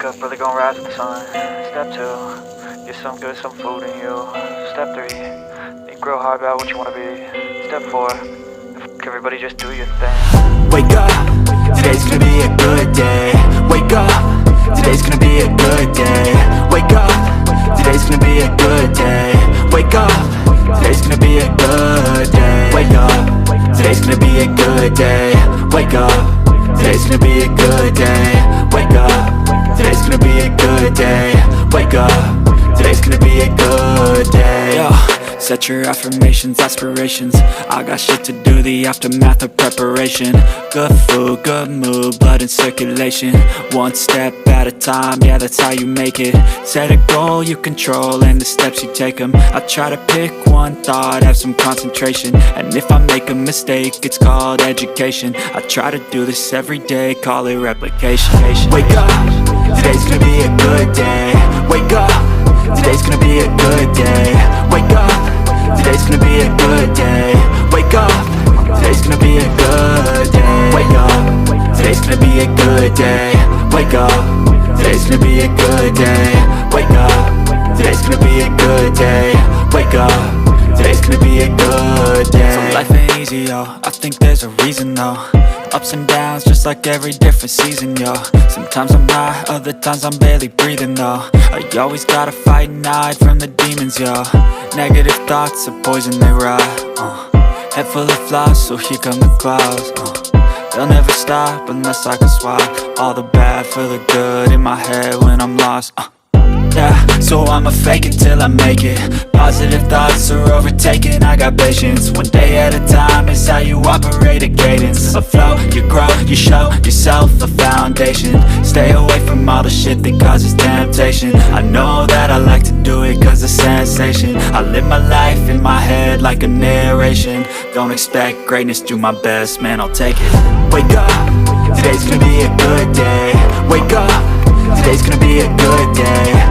Wake up, really gonna rise with the sun. Step 2, get some good, some food in you. Step 3, think real hard about what you wanna be. Step 4, everybody just do your thing. Wake up, today's gonna be a good day. Wake up, today's gonna be a good day. Wake up, today's gonna be a good day. Wake up, today's gonna be a good day. Wake up, today's gonna be a good day. Wake up, today's gonna be a good day. Wake up, today's gonna be a good day. Wake up, today's gonna be a good day. Yo, set your affirmations, aspirations. I got shit to do, the aftermath of preparation. Good food, good mood, blood in circulation. One step at a time, yeah, that's how you make it. Set a goal you control and the steps you take them. I try to pick one thought, have some concentration. And if I make a mistake, it's called education. I try to do this every day, call it replication. Wake up, today's gonna be a good day. Wake up, today's gonna be a good day. Wake up, today's gonna be a good day. Wake up, today's gonna be a good day. Wake up, today's gonna be a good day. Wake up, today's gonna be a good day. Wake up, today's gonna be a good day. Wake up, today's gonna be a good day. So life ain't easy, yo, I think there's a reason though. Ups and downs, just like every different season, yo. Sometimes I'm high, other times I'm barely breathing, though. I always gotta fight and hide from the demons, yo. Negative thoughts are poison, they rot. Head full of flies, so here come the clouds. They'll never stop unless I can swap all the bad for the good in my head when I'm lost. Yeah, so I'ma fake it till I make it. Positive thoughts are overtaken, I got patience. One day at a time is how you operate a cadence. A flow, you grow, you show yourself a foundation. Stay away from all the shit that causes temptation. I know that I like to do it cause it's sensation. I live my life in my head like a narration. Don't expect greatness, do my best, man, I'll take it. Wake up, today's gonna be a good day. Wake up, today's gonna be a good day.